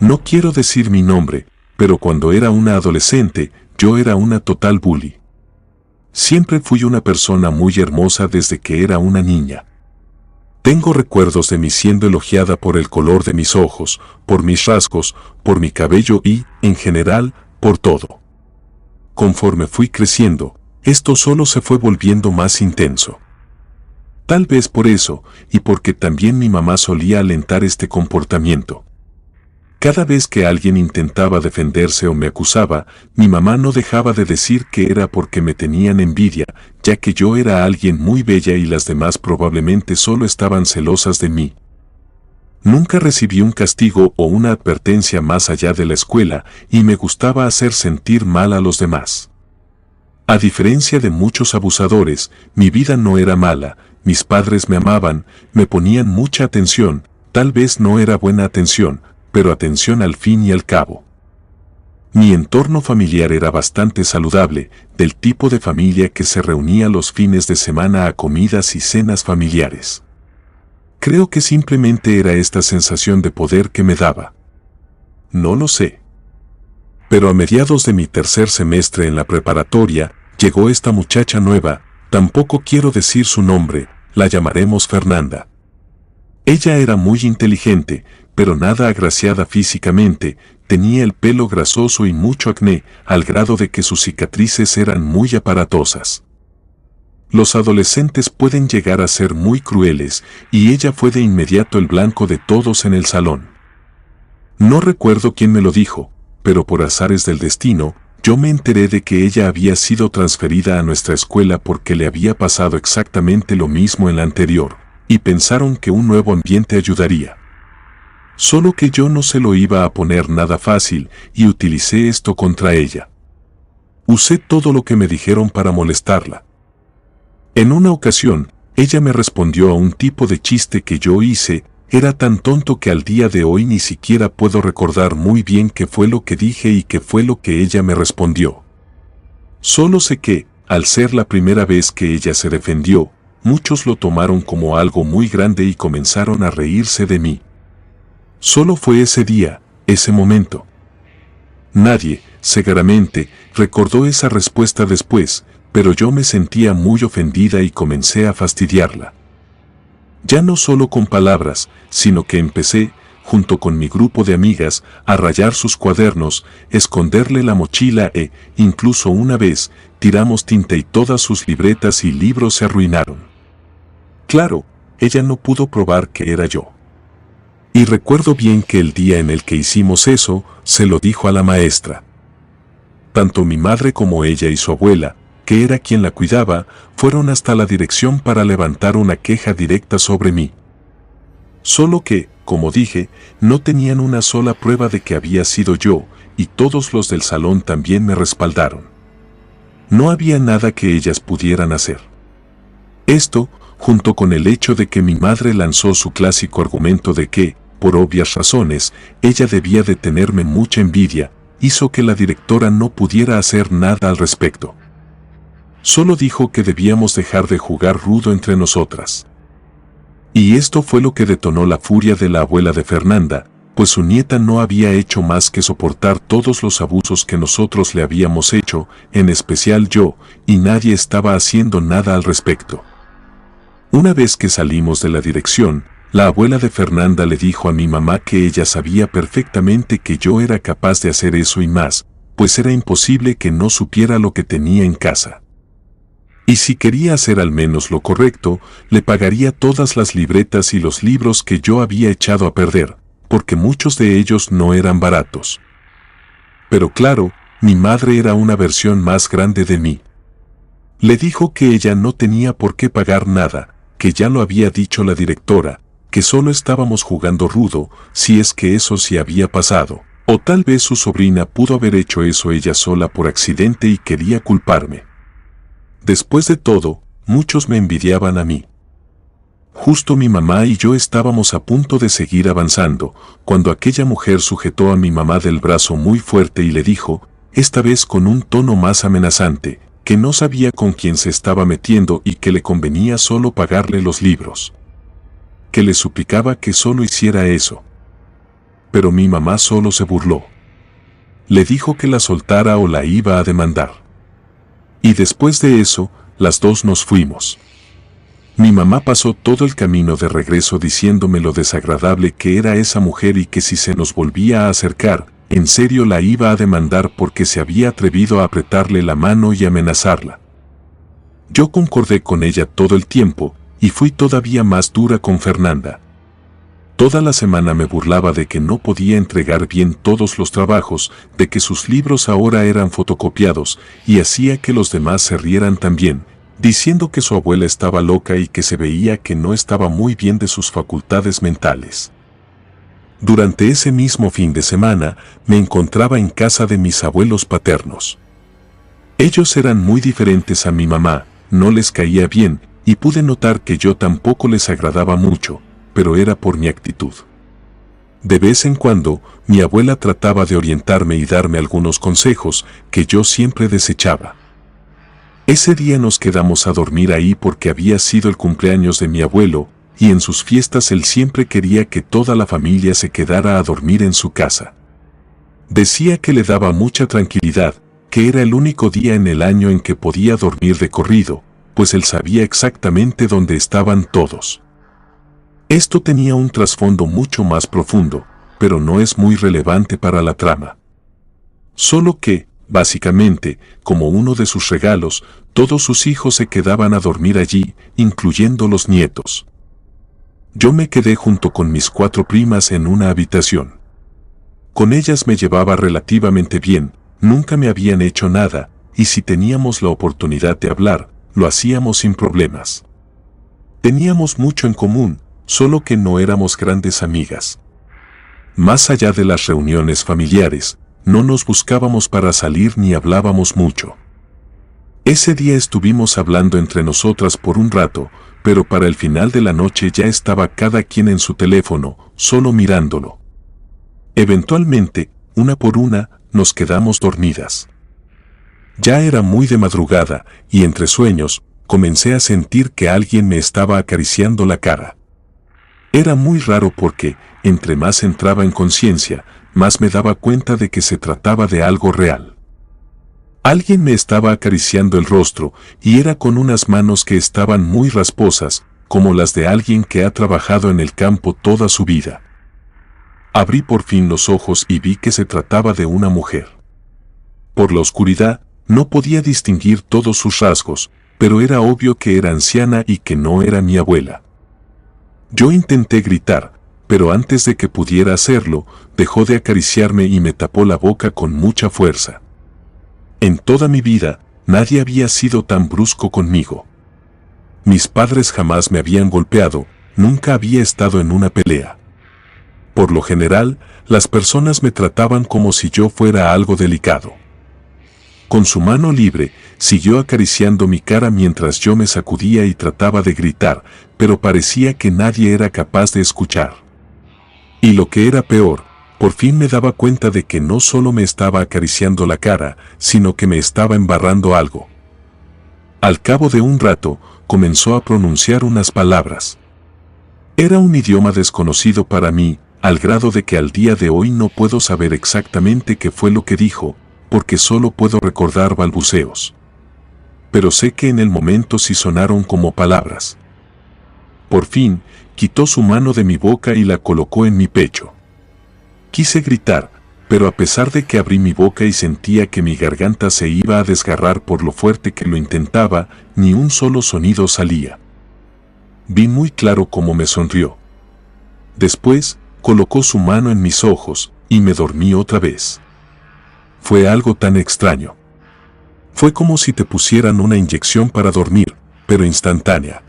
No quiero decir mi nombre, pero cuando era una adolescente, yo era una total bully. Siempre fui una persona muy hermosa desde que era una niña. Tengo recuerdos de mí siendo elogiada por el color de mis ojos, por mis rasgos, por mi cabello y, en general, por todo. Conforme fui creciendo, esto solo se fue volviendo más intenso. Tal vez por eso, y porque también mi mamá solía alentar este comportamiento. Cada vez que alguien intentaba defenderse o me acusaba, mi mamá no dejaba de decir que era porque me tenían envidia, ya que yo era alguien muy bella y las demás probablemente solo estaban celosas de mí. Nunca recibí un castigo o una advertencia más allá de la escuela y me gustaba hacer sentir mal a los demás. A diferencia de muchos abusadores, mi vida no era mala, mis padres me amaban, me ponían mucha atención, tal vez no era buena atención, pero atención al fin y al cabo. Mi entorno familiar era bastante saludable, del tipo de familia que se reunía los fines de semana a comidas y cenas familiares. Creo que simplemente era esta sensación de poder que me daba. No lo sé. Pero a mediados de mi tercer semestre en la preparatoria, llegó esta muchacha nueva, tampoco quiero decir su nombre, la llamaremos Fernanda. Ella era muy inteligente, pero nada agraciada físicamente, tenía el pelo grasoso y mucho acné, al grado de que sus cicatrices eran muy aparatosas. Los adolescentes pueden llegar a ser muy crueles, y ella fue de inmediato el blanco de todos en el salón. No recuerdo quién me lo dijo, pero por azares del destino, yo me enteré de que ella había sido transferida a nuestra escuela porque le había pasado exactamente lo mismo en la anterior, y pensaron que un nuevo ambiente ayudaría. Solo que yo no se lo iba a poner nada fácil y utilicé esto contra ella. Usé todo lo que me dijeron para molestarla. En una ocasión, ella me respondió a un tipo de chiste que yo hice, era tan tonto que al día de hoy ni siquiera puedo recordar muy bien qué fue lo que dije y qué fue lo que ella me respondió. Solo sé que, al ser la primera vez que ella se defendió, muchos lo tomaron como algo muy grande y comenzaron a reírse de mí. Solo fue ese día, ese momento. Nadie, seguramente, recordó esa respuesta después, pero yo me sentía muy ofendida y comencé a fastidiarla. Ya no solo con palabras, sino que empecé, junto con mi grupo de amigas, a rayar sus cuadernos, esconderle la mochila e, incluso una vez, tiramos tinta y todas sus libretas y libros se arruinaron. Claro, ella no pudo probar que era yo. Y recuerdo bien que el día en el que hicimos eso, se lo dijo a la maestra. Tanto mi madre como ella y su abuela, que era quien la cuidaba, fueron hasta la dirección para levantar una queja directa sobre mí. Solo que, como dije, no tenían una sola prueba de que había sido yo, y todos los del salón también me respaldaron. No había nada que ellas pudieran hacer. Esto, junto con el hecho de que mi madre lanzó su clásico argumento de que, por obvias razones, ella debía de tenerme mucha envidia, hizo que la directora no pudiera hacer nada al respecto. Solo dijo que debíamos dejar de jugar rudo entre nosotras. Y esto fue lo que detonó la furia de la abuela de Fernanda, pues su nieta no había hecho más que soportar todos los abusos que nosotros le habíamos hecho, en especial yo, y nadie estaba haciendo nada al respecto. Una vez que salimos de la dirección, la abuela de Fernanda le dijo a mi mamá que ella sabía perfectamente que yo era capaz de hacer eso y más, pues era imposible que no supiera lo que tenía en casa. Y si quería hacer al menos lo correcto, le pagaría todas las libretas y los libros que yo había echado a perder, porque muchos de ellos no eran baratos. Pero claro, mi madre era una versión más grande de mí. Le dijo que ella no tenía por qué pagar nada, que ya lo había dicho la directora, que solo estábamos jugando rudo, si es que eso sí había pasado, o tal vez su sobrina pudo haber hecho eso ella sola por accidente y quería culparme. Después de todo, muchos me envidiaban a mí. Justo mi mamá y yo estábamos a punto de seguir avanzando, cuando aquella mujer sujetó a mi mamá del brazo muy fuerte y le dijo, esta vez con un tono más amenazante, que no sabía con quién se estaba metiendo y que le convenía solo pagarle los libros. Que le suplicaba que solo hiciera eso. pero mi mamá solo se burló. Le dijo que la soltara o la iba a demandar. Y después de eso, las dos nos fuimos. Mi mamá pasó todo el camino de regreso diciéndome lo desagradable que era esa mujer y que si se nos volvía a acercar, en serio la iba a demandar porque se había atrevido a apretarle la mano y amenazarla. Yo concordé con ella todo el tiempo, y fui todavía más dura con Fernanda. Toda la semana me burlaba de que no podía entregar bien todos los trabajos, de que sus libros ahora eran fotocopiados, y hacía que los demás se rieran también, diciendo que su abuela estaba loca y que se veía que no estaba muy bien de sus facultades mentales. Durante ese mismo fin de semana, me encontraba en casa de mis abuelos paternos. Ellos eran muy diferentes a mi mamá, no les caía bien, y pude notar que yo tampoco les agradaba mucho, pero era por mi actitud. De vez en cuando, mi abuela trataba de orientarme y darme algunos consejos que yo siempre desechaba. Ese día nos quedamos a dormir ahí porque había sido el cumpleaños de mi abuelo, y en sus fiestas él siempre quería que toda la familia se quedara a dormir en su casa. Decía que le daba mucha tranquilidad, que era el único día en el año en que podía dormir de corrido, pues él sabía exactamente dónde estaban todos. Esto tenía un trasfondo mucho más profundo, pero no es muy relevante para la trama. Solo que, básicamente, como uno de sus regalos, todos sus hijos se quedaban a dormir allí, incluyendo los nietos. Yo me quedé junto con mis 4 primas en una habitación. Con ellas me llevaba relativamente bien, nunca me habían hecho nada, y si teníamos la oportunidad de hablar, lo hacíamos sin problemas. Teníamos mucho en común, solo que no éramos grandes amigas. Más allá de las reuniones familiares, no nos buscábamos para salir ni hablábamos mucho. Ese día estuvimos hablando entre nosotras por un rato, pero para el final de la noche ya estaba cada quien en su teléfono, solo mirándolo. Eventualmente, una por una, nos quedamos dormidas. Ya era muy de madrugada, y entre sueños, comencé a sentir que alguien me estaba acariciando la cara. Era muy raro porque, entre más entraba en conciencia, más me daba cuenta de que se trataba de algo real. Alguien me estaba acariciando el rostro, y era con unas manos que estaban muy rasposas, como las de alguien que ha trabajado en el campo toda su vida. Abrí por fin los ojos y vi que se trataba de una mujer. Por la oscuridad, no podía distinguir todos sus rasgos, pero era obvio que era anciana y que no era mi abuela. Yo intenté gritar, pero antes de que pudiera hacerlo, dejó de acariciarme y me tapó la boca con mucha fuerza. En toda mi vida, nadie había sido tan brusco conmigo. Mis padres jamás me habían golpeado, nunca había estado en una pelea. Por lo general, las personas me trataban como si yo fuera algo delicado. Con su mano libre, siguió acariciando mi cara mientras yo me sacudía y trataba de gritar, pero parecía que nadie era capaz de escuchar. Y lo que era peor, por fin me daba cuenta de que no solo me estaba acariciando la cara, sino que me estaba embarrando algo. Al cabo de un rato, comenzó a pronunciar unas palabras. Era un idioma desconocido para mí, al grado de que al día de hoy no puedo saber exactamente qué fue lo que dijo, porque solo puedo recordar balbuceos. Pero sé que en el momento sí sonaron como palabras. Por fin, quitó su mano de mi boca y la colocó en mi pecho. Quise gritar, pero a pesar de que abrí mi boca y sentía que mi garganta se iba a desgarrar por lo fuerte que lo intentaba, ni un solo sonido salía. Vi muy claro cómo me sonrió. Después, colocó su mano en mis ojos, y me dormí otra vez. Fue algo tan extraño. Fue como si te pusieran una inyección para dormir, pero instantánea.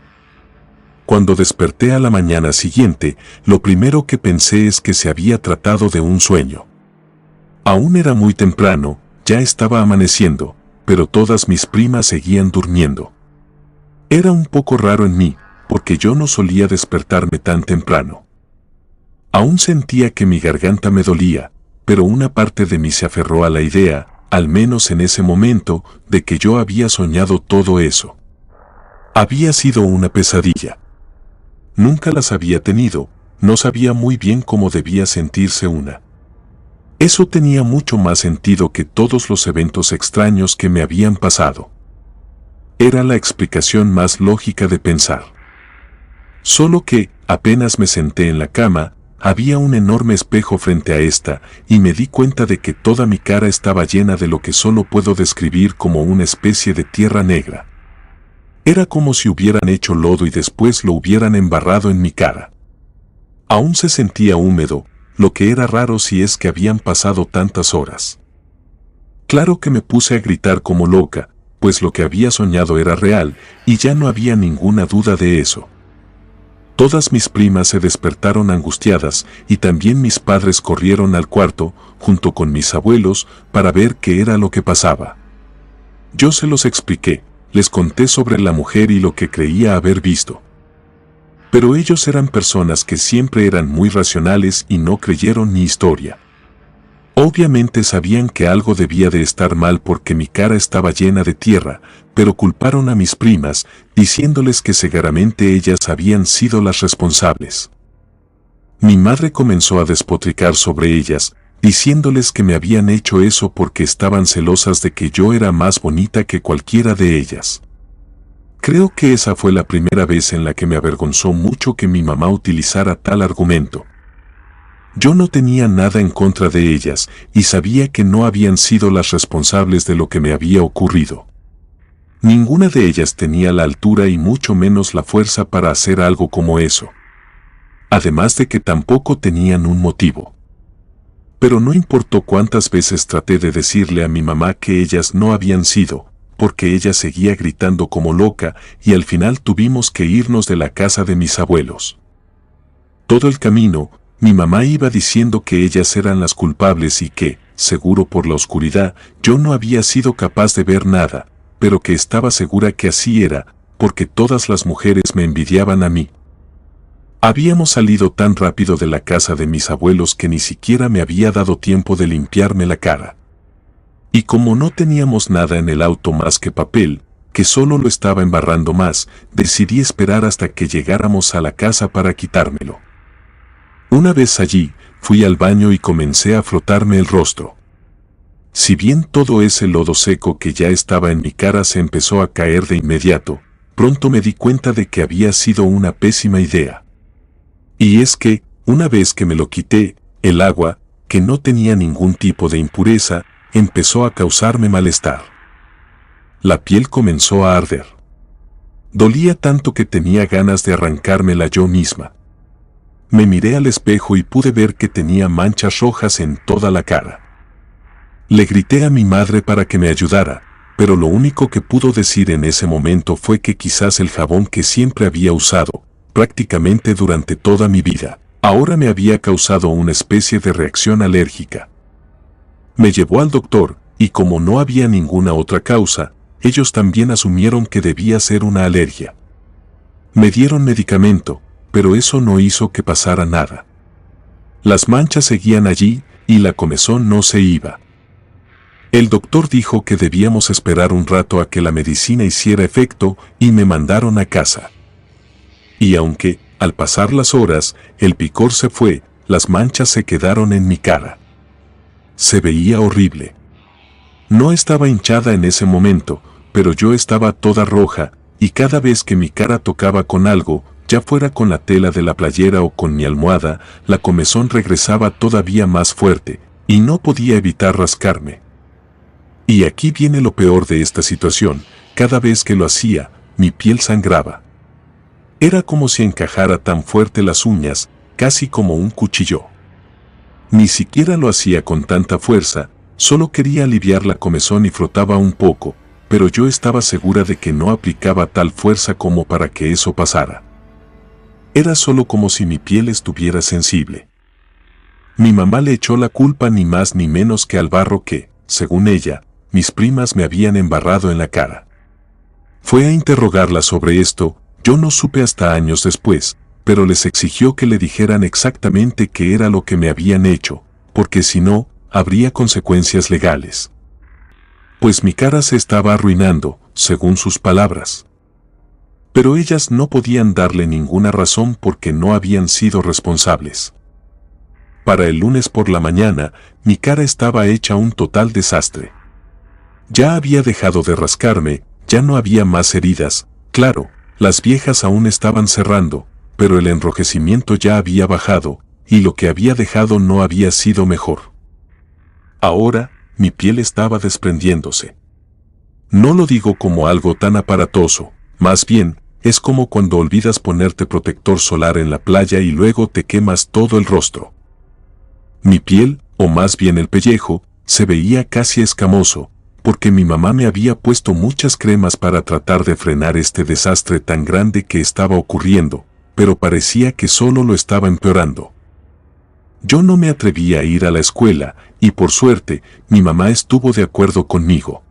Cuando desperté a la mañana siguiente, lo primero que pensé es que se había tratado de un sueño. Aún era muy temprano, ya estaba amaneciendo, pero todas mis primas seguían durmiendo. Era un poco raro en mí, porque yo no solía despertarme tan temprano. Aún sentía que mi garganta me dolía, pero una parte de mí se aferró a la idea, al menos en ese momento, de que yo había soñado todo eso. Había sido una pesadilla. Nunca las había tenido, no sabía muy bien cómo debía sentirse una. Eso tenía mucho más sentido que todos los eventos extraños que me habían pasado. Era la explicación más lógica de pensar. Solo que, apenas me senté en la cama, había un enorme espejo frente a esta, y me di cuenta de que toda mi cara estaba llena de lo que solo puedo describir como una especie de tierra negra. Era como si hubieran hecho lodo y después lo hubieran embarrado en mi cara. Aún se sentía húmedo, lo que era raro si es que habían pasado tantas horas. Claro que me puse a gritar como loca, pues lo que había soñado era real, y ya no había ninguna duda de eso. Todas mis primas se despertaron angustiadas, y también mis padres corrieron al cuarto, junto con mis abuelos, para ver qué era lo que pasaba. Yo se los expliqué, les conté sobre la mujer y lo que creía haber visto. Pero ellos eran personas que siempre eran muy racionales y no creyeron mi historia. Obviamente sabían que algo debía de estar mal porque mi cara estaba llena de tierra, pero culparon a mis primas, diciéndoles que seguramente ellas habían sido las responsables. Mi madre comenzó a despotricar sobre ellas, diciéndoles que me habían hecho eso porque estaban celosas de que yo era más bonita que cualquiera de ellas. Creo que esa fue la primera vez en la que me avergonzó mucho que mi mamá utilizara tal argumento. Yo no tenía nada en contra de ellas y sabía que no habían sido las responsables de lo que me había ocurrido. Ninguna de ellas tenía la altura y mucho menos la fuerza para hacer algo como eso. Además de que tampoco tenían un motivo. Pero no importó cuántas veces traté de decirle a mi mamá que ellas no habían sido, porque ella seguía gritando como loca y al final tuvimos que irnos de la casa de mis abuelos. Todo el camino, mi mamá iba diciendo que ellas eran las culpables y que, seguro por la oscuridad, yo no había sido capaz de ver nada, pero que estaba segura que así era, porque todas las mujeres me envidiaban a mí. Habíamos salido tan rápido de la casa de mis abuelos que ni siquiera me había dado tiempo de limpiarme la cara. Y como no teníamos nada en el auto más que papel, que solo lo estaba embarrando más, decidí esperar hasta que llegáramos a la casa para quitármelo. Una vez allí, fui al baño y comencé a frotarme el rostro. Si bien todo ese lodo seco que ya estaba en mi cara se empezó a caer de inmediato, pronto me di cuenta de que había sido una pésima idea. Y es que, una vez que me lo quité, el agua, que no tenía ningún tipo de impureza, empezó a causarme malestar. La piel comenzó a arder. Dolía tanto que tenía ganas de arrancármela yo misma. Me miré al espejo y pude ver que tenía manchas rojas en toda la cara. Le grité a mi madre para que me ayudara, pero lo único que pudo decir en ese momento fue que quizás el jabón que siempre había usado, prácticamente durante toda mi vida, ahora me había causado una especie de reacción alérgica. Me llevó al doctor, y como no había ninguna otra causa, ellos también asumieron que debía ser una alergia. Me dieron medicamento, pero eso no hizo que pasara nada. Las manchas seguían allí, y la comezón no se iba. El doctor dijo que debíamos esperar un rato a que la medicina hiciera efecto, y me mandaron a casa. Y aunque, al pasar las horas, el picor se fue, las manchas se quedaron en mi cara. Se veía horrible. No estaba hinchada en ese momento, pero yo estaba toda roja, y cada vez que mi cara tocaba con algo, ya fuera con la tela de la playera o con mi almohada, la comezón regresaba todavía más fuerte, y no podía evitar rascarme. Y aquí viene lo peor de esta situación, cada vez que lo hacía, mi piel sangraba. Era como si encajara tan fuerte las uñas, casi como un cuchillo. Ni siquiera lo hacía con tanta fuerza, solo quería aliviar la comezón y frotaba un poco, pero yo estaba segura de que no aplicaba tal fuerza como para que eso pasara. Era solo como si mi piel estuviera sensible. Mi mamá le echó la culpa ni más ni menos que al barro que, según ella, mis primas me habían embarrado en la cara. Fue a interrogarla sobre esto, yo no supe hasta años después, pero les exigió que le dijeran exactamente qué era lo que me habían hecho, porque si no, habría consecuencias legales. Pues mi cara se estaba arruinando, según sus palabras. Pero ellas no podían darle ninguna razón porque no habían sido responsables. Para el lunes por la mañana, mi cara estaba hecha un total desastre. Ya había dejado de rascarme, ya no había más heridas, claro, las viejas aún estaban cerrando, pero el enrojecimiento ya había bajado, y lo que había dejado no había sido mejor. Ahora, mi piel estaba desprendiéndose. No lo digo como algo tan aparatoso, más bien, es como cuando olvidas ponerte protector solar en la playa y luego te quemas todo el rostro. Mi piel, o más bien el pellejo, se veía casi escamoso, porque mi mamá me había puesto muchas cremas para tratar de frenar este desastre tan grande que estaba ocurriendo, pero parecía que solo lo estaba empeorando. Yo no me atrevía a ir a la escuela, y por suerte, mi mamá estuvo de acuerdo conmigo.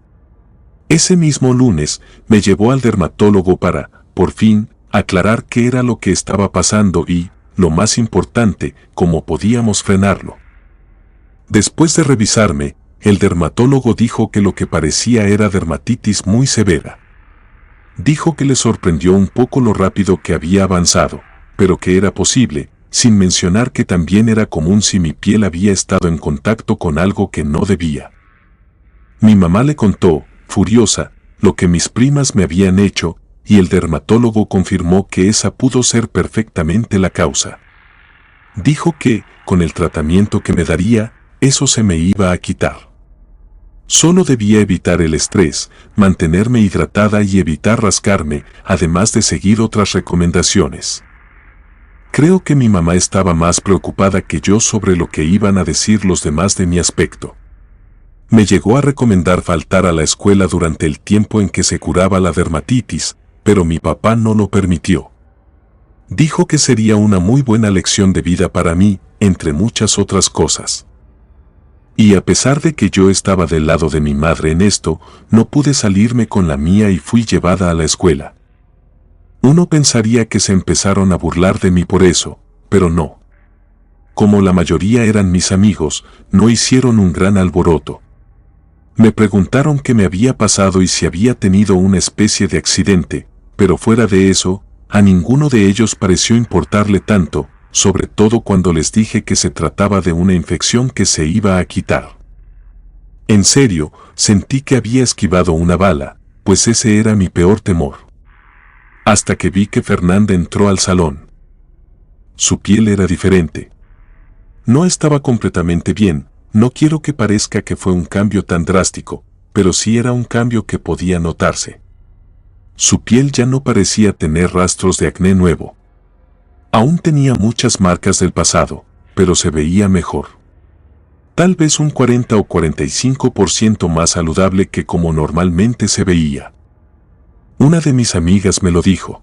Ese mismo lunes, me llevó al dermatólogo para, por fin, aclarar qué era lo que estaba pasando y, lo más importante, cómo podíamos frenarlo. Después de revisarme, el dermatólogo dijo que lo que parecía era dermatitis muy severa. Dijo que le sorprendió un poco lo rápido que había avanzado, pero que era posible, sin mencionar que también era común si mi piel había estado en contacto con algo que no debía. Mi mamá le contó, furiosa, lo que mis primas me habían hecho, y el dermatólogo confirmó que esa pudo ser perfectamente la causa. Dijo que, con el tratamiento que me daría, eso se me iba a quitar. Solo debía evitar el estrés, mantenerme hidratada y evitar rascarme, además de seguir otras recomendaciones. Creo que mi mamá estaba más preocupada que yo sobre lo que iban a decir los demás de mi aspecto. Me llegó a recomendar faltar a la escuela durante el tiempo en que se curaba la dermatitis, pero mi papá no lo permitió. Dijo que sería una muy buena lección de vida para mí, entre muchas otras cosas. Y a pesar de que yo estaba del lado de mi madre en esto, no pude salirme con la mía y fui llevada a la escuela. Uno pensaría que se empezaron a burlar de mí por eso, pero no. Como la mayoría eran mis amigos, no hicieron un gran alboroto. Me preguntaron qué me había pasado y si había tenido una especie de accidente, pero fuera de eso, a ninguno de ellos pareció importarle tanto, sobre todo cuando les dije que se trataba de una infección que se iba a quitar. En serio, sentí que había esquivado una bala, pues ese era mi peor temor. Hasta que vi que Fernanda entró al salón. Su piel era diferente. No estaba completamente bien, no quiero que parezca que fue un cambio tan drástico, pero sí era un cambio que podía notarse. Su piel ya no parecía tener rastros de acné nuevo. Aún tenía muchas marcas del pasado, pero se veía mejor. Tal vez un 40 o 45% más saludable que como normalmente se veía. Una de mis amigas me lo dijo.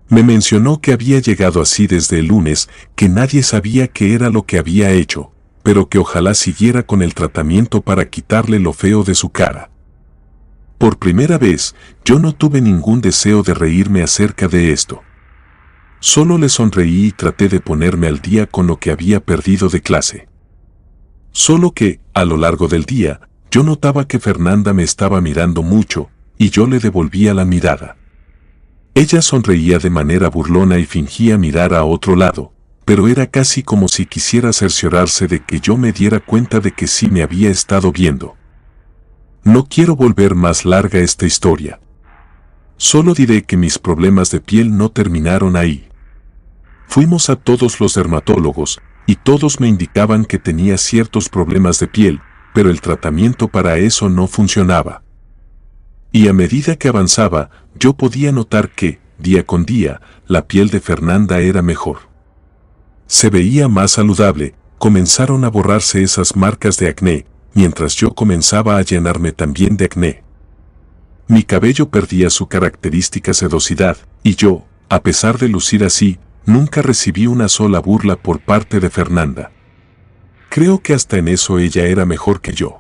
Me mencionó que había llegado así desde el lunes, que nadie sabía qué era lo que había hecho, pero que ojalá siguiera con el tratamiento para quitarle lo feo de su cara. Por primera vez, yo no tuve ningún deseo de reírme acerca de esto. Solo le sonreí y traté de ponerme al día con lo que había perdido de clase. Solo que, a lo largo del día, yo notaba que Fernanda me estaba mirando mucho, y yo le devolvía la mirada. Ella sonreía de manera burlona y fingía mirar a otro lado, pero era casi como si quisiera cerciorarse de que yo me diera cuenta de que sí me había estado viendo. No quiero volver más larga esta historia. Solo diré que mis problemas de piel no terminaron ahí. Fuimos a todos los dermatólogos, y todos me indicaban que tenía ciertos problemas de piel, pero el tratamiento para eso no funcionaba. Y a medida que avanzaba, yo podía notar que, día con día, la piel de Fernanda era mejor. Se veía más saludable, comenzaron a borrarse esas marcas de acné, mientras yo comenzaba a llenarme también de acné. Mi cabello perdía su característica sedosidad, y yo, a pesar de lucir así, nunca recibí una sola burla por parte de Fernanda. Creo que hasta en eso ella era mejor que yo.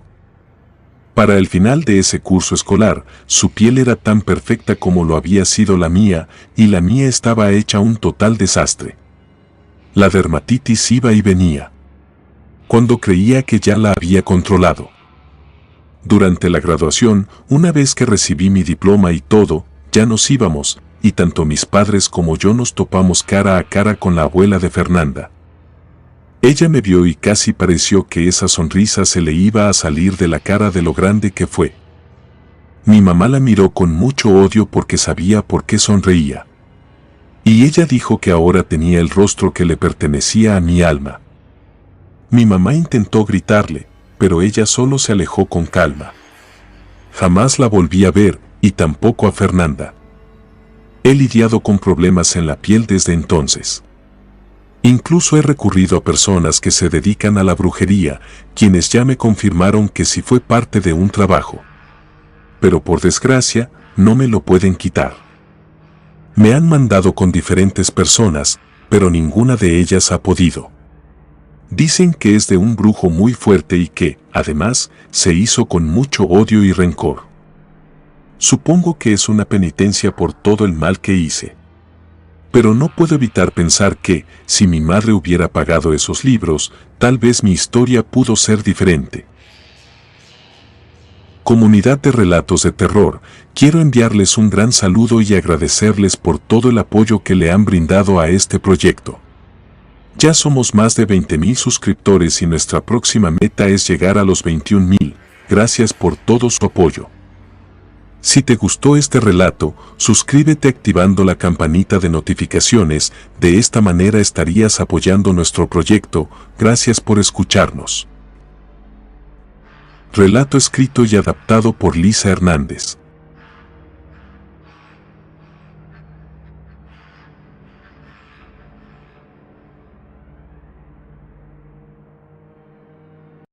Para el final de ese curso escolar, su piel era tan perfecta como lo había sido la mía, y la mía estaba hecha un total desastre. La dermatitis iba y venía. Cuando creía que ya la había controlado. Durante la graduación, una vez que recibí mi diploma y todo, ya nos íbamos, y tanto mis padres como yo nos topamos cara a cara con la abuela de Fernanda. Ella me vio y casi pareció que esa sonrisa se le iba a salir de la cara de lo grande que fue. Mi mamá la miró con mucho odio porque sabía por qué sonreía. Y ella dijo que ahora tenía el rostro que le pertenecía a mi alma. Mi mamá intentó gritarle, pero ella solo se alejó con calma. Jamás la volví a ver, y tampoco a Fernanda. He lidiado con problemas en la piel desde entonces. Incluso he recurrido a personas que se dedican a la brujería, quienes ya me confirmaron que sí fue parte de un trabajo. Pero por desgracia, no me lo pueden quitar. Me han mandado con diferentes personas, pero ninguna de ellas ha podido. Dicen que es de un brujo muy fuerte y que, además, se hizo con mucho odio y rencor. Supongo que es una penitencia por todo el mal que hice. Pero no puedo evitar pensar que, si mi madre hubiera pagado esos libros, tal vez mi historia pudo ser diferente. Comunidad de Relatos de Terror, quiero enviarles un gran saludo y agradecerles por todo el apoyo que le han brindado a este proyecto. Ya somos más de 20,000 suscriptores y nuestra próxima meta es llegar a los 21,000. Gracias por todo su apoyo. Si te gustó este relato, suscríbete activando la campanita de notificaciones, de esta manera estarías apoyando nuestro proyecto. Gracias por escucharnos. Relato escrito y adaptado por Lisa Hernández.